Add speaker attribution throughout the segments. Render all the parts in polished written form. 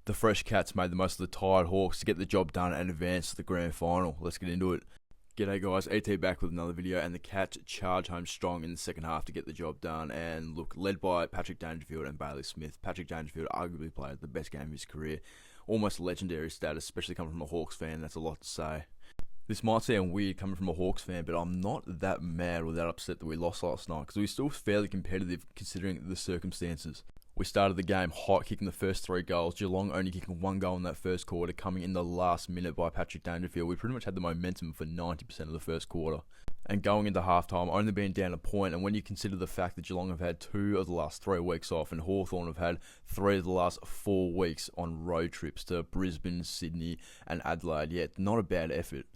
Speaker 1: The Fresh Cats made the most of the tired Hawks to get the job done and advance to the grand final. Let's get into it. G'day guys, AT back with another video, and the Cats charge home strong in the second half to get the job done. And look, led by Patrick Dangerfield and Bailey Smith. Patrick Dangerfield arguably played the best game of his career. Almost legendary status, especially coming from a Hawks fan. That's a lot to say. This might sound weird coming from a Hawks fan, but I'm not that mad or that upset that we lost last night, because we were still fairly competitive considering the circumstances. We started the game hot, kicking the first 3 goals. Geelong only kicking 1 goal in that first quarter, coming in the last minute by Patrick Dangerfield. We pretty much had the momentum for 90% of the first quarter. And going into halftime, only being down a point, and when you consider the fact that Geelong have had 2 of the last 3 weeks off, and Hawthorn have had 3 of the last 4 weeks on road trips to Brisbane, Sydney, and Adelaide, not a bad effort.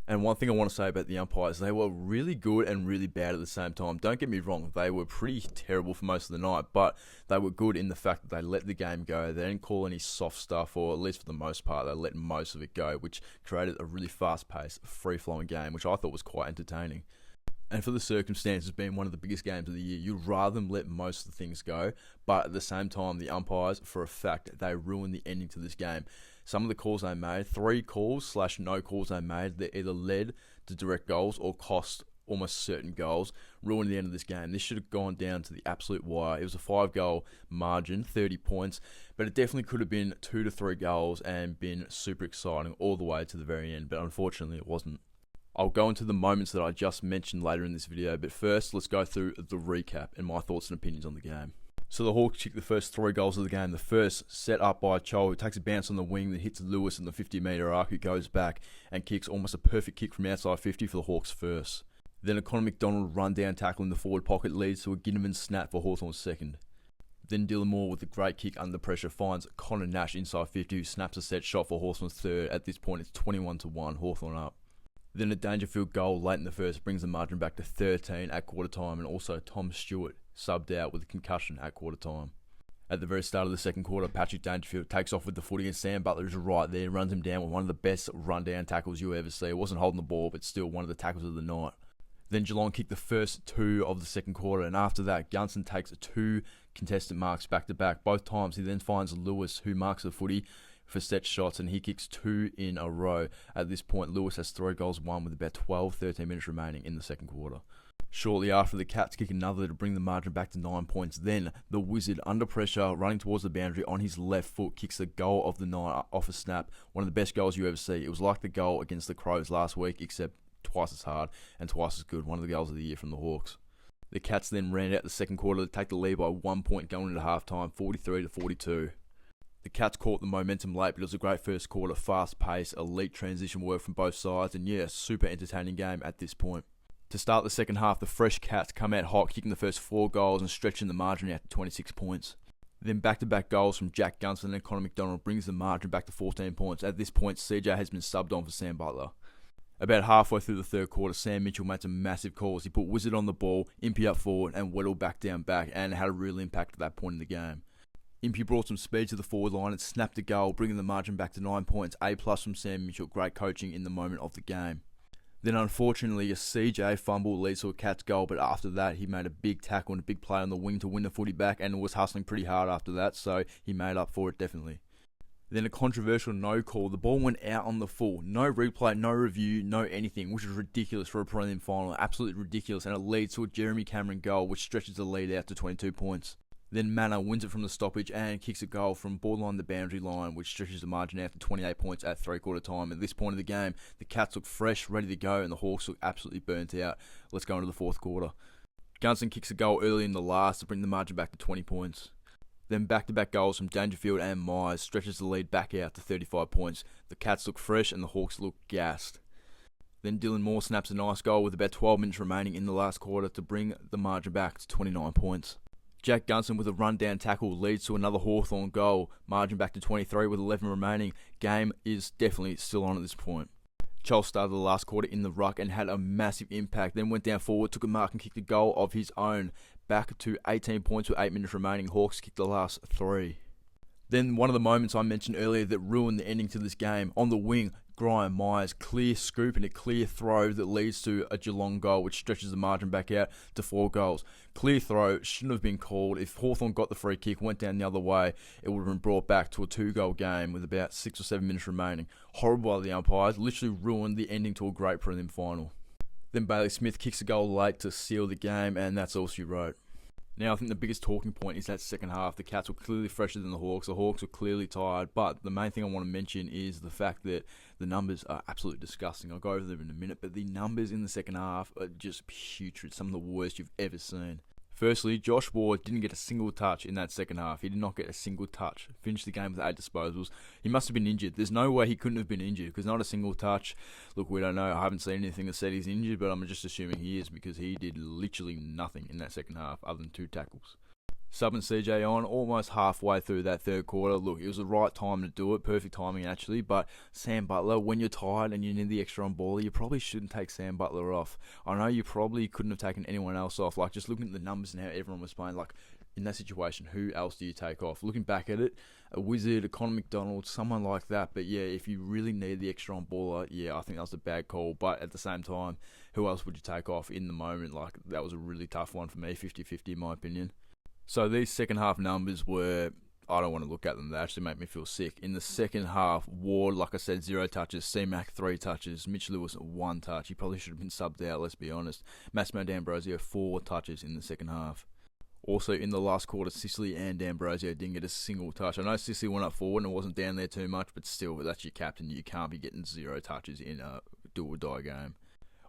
Speaker 1: And one thing I want to say about the umpires, they were really good and really bad at the same time. Don't get me wrong, they were pretty terrible for most of the night, but they were good in the fact that they let the game go. They didn't call any soft stuff, or at least for the most part, they let most of it go, which created a really fast-paced, free-flowing game, which I thought was quite entertaining. And for the circumstances being one of the biggest games of the year, you'd rather them let most of the things go, but at the same time, the umpires, for a fact, they ruined the ending to this game. Some of the calls they made, 3 calls / no calls they made, that either led to direct goals or cost almost certain goals, ruined the end of this game. This should have gone down to the absolute wire. It was a 5-goal margin, 30 points, but it definitely could have been 2 to 3 goals and been super exciting all the way to the very end, but unfortunately it wasn't. I'll go into the moments that I just mentioned later in this video, but first let's go through the recap and my thoughts and opinions on the game. So the Hawks kick the first 3 goals of the game. The first set up by Chol, who takes a bounce on the wing that hits Lewis in the 50-metre arc, who goes back and kicks almost a perfect kick from outside 50 for the Hawks first. Then a Connor McDonald run-down tackle in the forward pocket leads to a Ginnivan snap for Hawthorn's second. Then Dylan Moore with a great kick under pressure finds Connor Nash inside 50, who snaps a set shot for Hawthorn's third. At this point it's 21-1, Hawthorn up. Then a Dangerfield goal late in the first brings the margin back to 13 at quarter time, and also Tom Stewart subbed out with a concussion at quarter time. At the very start of the second quarter, Patrick Dangerfield takes off with the footy, and Sam Butler is right there and runs him down with one of the best run-down tackles you ever see. It wasn't holding the ball, but still one of the tackles of the night. Then Geelong kicked the first 2 of the second quarter, and after that, Gunson takes 2 contested marks back-to-back. Both times he then finds Lewis, who marks the footy for set shots, and he kicks 2 in a row. At this point, Lewis has 3 goals won with about 12-13 minutes remaining in the second quarter. Shortly after, the Cats kick another to bring the margin back to 9 points. Then the Wizard, under pressure, running towards the boundary on his left foot, kicks the goal of the night off a snap. One of the best goals you ever see. It was like the goal against the Crows last week, except twice as hard and twice as good. One of the goals of the year from the Hawks. The Cats then ran out the second quarter to take the lead by 1 point going into halftime, 43-42. The Cats caught the momentum late, but it was a great first quarter, fast-paced, elite transition work from both sides, and super entertaining game at this point. To start the second half, the Fresh Cats come out hot, kicking the first 4 goals and stretching the margin out to 26 points. Then back-to-back goals from Jack Gunson and Connor McDonald brings the margin back to 14 points. At this point, CJ has been subbed on for Sam Butler. About halfway through the third quarter, Sam Mitchell made some massive calls. He put Wizard on the ball, Impey up forward, and Weddle back down back, and had a real impact at that point in the game. Impey brought some speed to the forward line and snapped a goal, bringing the margin back to 9 points. A+ from Sam Mitchell, great coaching in the moment of the game. Then unfortunately, a CJ fumble leads to a Cats goal, but after that he made a big tackle and a big play on the wing to win the footy back, and was hustling pretty hard after that, so he made up for it definitely. Then a controversial no call. The ball went out on the full. No replay, no review, no anything, which is ridiculous for a prelim final. Absolutely ridiculous, and it leads to a Jeremy Cameron goal, which stretches the lead out to 22 points. Then Manor wins it from the stoppage and kicks a goal from borderline the boundary line, which stretches the margin out to 28 points at 3/4 time. At this point of the game, the Cats look fresh, ready to go, and the Hawks look absolutely burnt out. Let's go into the fourth quarter. Gunson kicks a goal early in the last to bring the margin back to 20 points. Then back-to-back goals from Dangerfield and Myers stretches the lead back out to 35 points. The Cats look fresh and the Hawks look gassed. Then Dylan Moore snaps a nice goal with about 12 minutes remaining in the last quarter to bring the margin back to 29 points. Jack Gunson with a run-down tackle leads to another Hawthorn goal, margin back to 23 with 11 remaining. Game is definitely still on at this point. Chol started the last quarter in the ruck and had a massive impact, then went down forward, took a mark and kicked a goal of his own. Back to 18 points with 8 minutes remaining. Hawks kicked the last 3. Then one of the moments I mentioned earlier that ruined the ending to this game, on the wing, Graham Myers, clear scoop and a clear throw that leads to a Geelong goal, which stretches the margin back out to 4 goals. Clear throw, shouldn't have been called. If Hawthorn got the free kick, went down the other way, it would have been brought back to a 2-goal game with about 6 or 7 minutes remaining. Horrible by the umpires, literally ruined the ending to a great prelim final. Then Bailey Smith kicks a goal late to seal the game, and that's all she wrote. Now, I think the biggest talking point is that second half. The Cats were clearly fresher than the Hawks. The Hawks were clearly tired. But the main thing I want to mention is the fact that the numbers are absolutely disgusting. I'll go over them in a minute. But the numbers in the second half are just putrid. Some of the worst you've ever seen. Firstly, Josh Ward didn't get a single touch in that second half. He did not get a single touch. Finished the game with 8 disposals. He must have been injured. There's no way he couldn't have been injured because not a single touch. Look, we don't know. I haven't seen anything that said he's injured, but I'm just assuming he is because he did literally nothing in that second half other than 2 tackles. Subbing CJ on almost halfway through that third quarter. Look, it was the right time to do it. Perfect timing, actually. But Sam Butler, when you're tired and you need the extra on baller, you probably shouldn't take Sam Butler off. I know you probably couldn't have taken anyone else off. Like, just looking at the numbers and how everyone was playing, like, in that situation, who else do you take off? Looking back at it, a Wizard, a Connor McDonald, someone like that. But yeah, if you really need the extra on baller, yeah, I think that was a bad call. But at the same time, who else would you take off in the moment? Like, that was a really tough one for me, 50-50 in my opinion. So these second half numbers were, I don't want to look at them, they actually make me feel sick. In the second half, Ward, like I said, 0 touches, C-Mac 3 touches, Mitch Lewis 1 touch. He probably should have been subbed out, let's be honest. Massimo D'Ambrosio 4 touches in the second half. Also, in the last quarter, Sicily and D'Ambrosio didn't get a single touch. I know Sicily went up forward and wasn't down there too much, but still, that's your captain. You can't be getting 0 touches in a do-or-die game.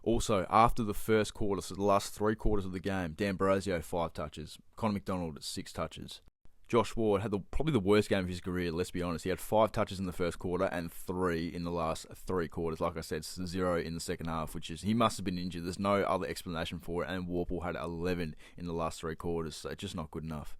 Speaker 1: Also, after the first quarter, so the last 3 quarters of the game, D'Ambrosio 5 touches, Connor McDonald 6 touches. Josh Ward had probably the worst game of his career, let's be honest. He had 5 touches in the first quarter and 3 in the last 3 quarters. Like I said, 0 in the second half, which is, he must have been injured. There's no other explanation for it. And Warple had 11 in the last 3 quarters, so it's just not good enough.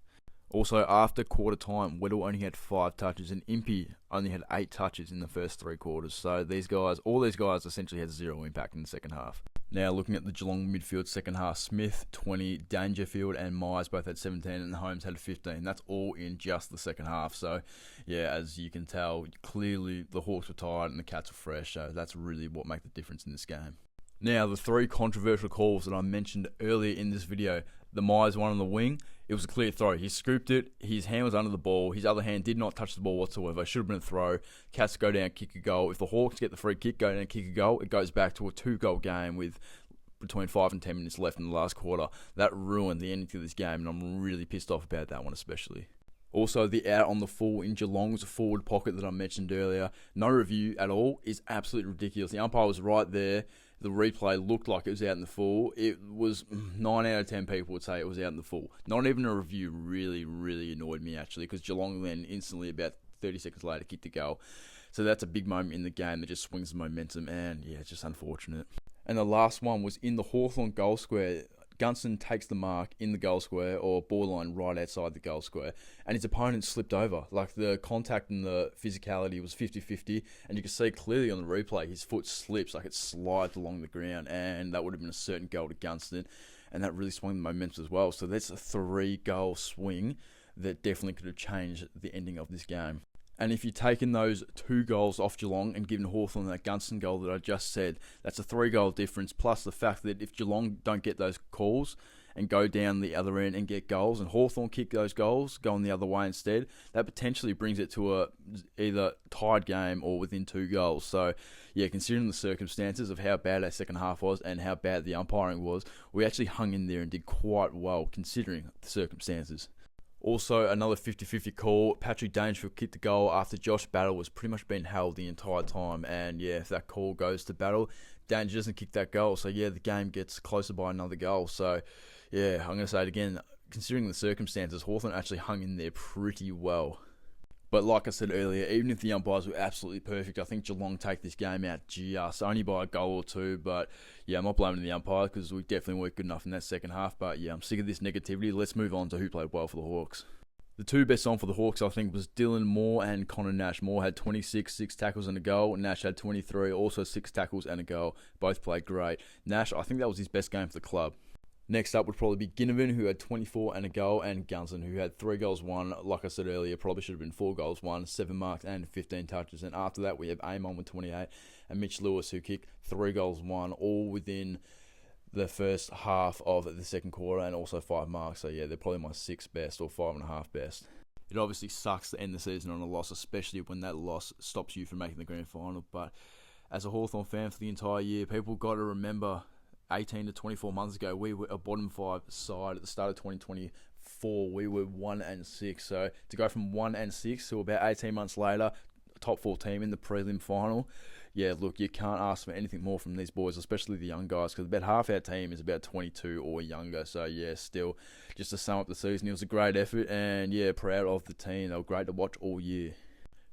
Speaker 1: Also, after quarter time, Weddle only had 5 touches and Impey only had 8 touches in the first 3 quarters. So these guys, all these guys essentially had 0 impact in the second half. Now looking at the Geelong midfield second half, Smith 20, Dangerfield and Myers both had 17 and Holmes had 15. That's all in just the second half. So yeah, as you can tell, clearly the Hawks were tired and the Cats were fresh. So that's really what made the difference in this game. Now, the 3 controversial calls that I mentioned earlier in this video. The Myers one on the wing, it was a clear throw. He scooped it, his hand was under the ball, his other hand did not touch the ball whatsoever. Should have been a throw. Cats go down, kick a goal. If the Hawks get the free kick, go down, kick a goal, it goes back to a 2-goal game with between 5 and 10 minutes left in the last quarter. That ruined the ending to this game, and I'm really pissed off about that one especially. Also, the out on the full in Geelong's forward pocket that I mentioned earlier, no review at all, is absolutely ridiculous. The umpire was right there. The replay looked like it was out in the full. It was 9 out of 10 people would say it was out in the full. Not even a review really annoyed me actually, because Geelong then instantly about 30 seconds later kicked a goal. So that's a big moment in the game that just swings the momentum, and yeah, it's just unfortunate. And the last one was in the Hawthorn goal square. Gunston takes the mark in the goal square, or borderline right outside the goal square, and his opponent slipped over. Like, the contact and the physicality was 50-50, and you can see clearly on the replay his foot slips, like it slides along the ground, and that would have been a certain goal to Gunston, and that really swung the momentum as well. So that's a 3-goal swing that definitely could have changed the ending of this game. And if you've taken those 2 goals off Geelong and given Hawthorn that Gunston goal that I just said, that's a 3-goal difference, plus the fact that if Geelong don't get those calls and go down the other end and get goals, and Hawthorn kick those goals, going the other way instead, that potentially brings it to a either tied game or within 2 goals. So, yeah, considering the circumstances of how bad our second half was and how bad the umpiring was, we actually hung in there and did quite well considering the circumstances. Also, another 50-50 call. Patrick Dangerfield kicked the goal after Josh Battle was pretty much being held the entire time. And yeah, if that call goes to Battle, Danger doesn't kick that goal. So yeah, the game gets closer by another goal. So yeah, I'm going to say it again. Considering the circumstances, Hawthorn actually hung in there pretty well. But like I said earlier, even if the umpires were absolutely perfect, I think Geelong take this game out just only by a goal or 2. But yeah, I'm not blaming the umpires because we definitely weren't good enough in that second half. But yeah, I'm sick of this negativity. Let's move on to who played well for the Hawks. The 2 best on for the Hawks, I think, was Dylan Moore and Connor Nash. Moore had 26, 6 tackles and a goal. Nash had 23, also 6 tackles and a goal. Both played great. Nash, I think that was his best game for the club. Next up would probably be Ginnivan, who had 24 and a goal, and Gunson, who had 3 goals won. Like I said earlier, probably should have been 4 goals won, 7 marks, and 15 touches. And after that, we have Amon with 28, and Mitch Lewis, who kicked 3 goals won, all within the first half of the second quarter, and also 5 marks. So yeah, they're probably my 6th best or 5.5 best. It obviously sucks to end the season on a loss, especially when that loss stops you from making the grand final. But as a Hawthorn fan for the entire year, people got to remember 18 to 24 months ago, we were a bottom 5 side. At the start of 2024, we were 1-6. So to go from 1-6 to about 18 months later, top 4 team in the prelim final, yeah, look, you can't ask for anything more from these boys, especially the young guys, because about half our team is about 22 or younger. So yeah, still, just to sum up the season, it was a great effort, and yeah, proud of the team. They were great to watch all year.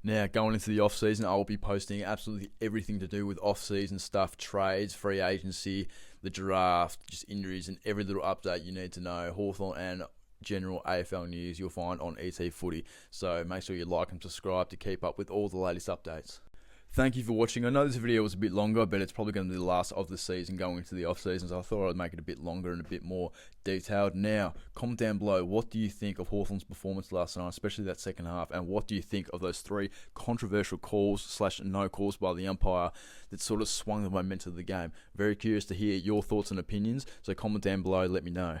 Speaker 1: Now, going into the off-season, I'll be posting absolutely everything to do with off-season stuff, trades, free agency, the draft, just injuries, and every little update you need to know. Hawthorn and general AFL news you'll find on ET Footy. So make sure you like and subscribe to keep up with all the latest updates. Thank you for watching. I know this video was a bit longer, but it's probably going to be the last of the season going into the off-season, so I thought I'd make it a bit longer and a bit more detailed. Now, comment down below, what do you think of Hawthorn's performance last night, especially that second half, and what do you think of those 3 controversial calls / no calls by the umpire that sort of swung the momentum of the game? Very curious to hear your thoughts and opinions, so comment down below, let me know.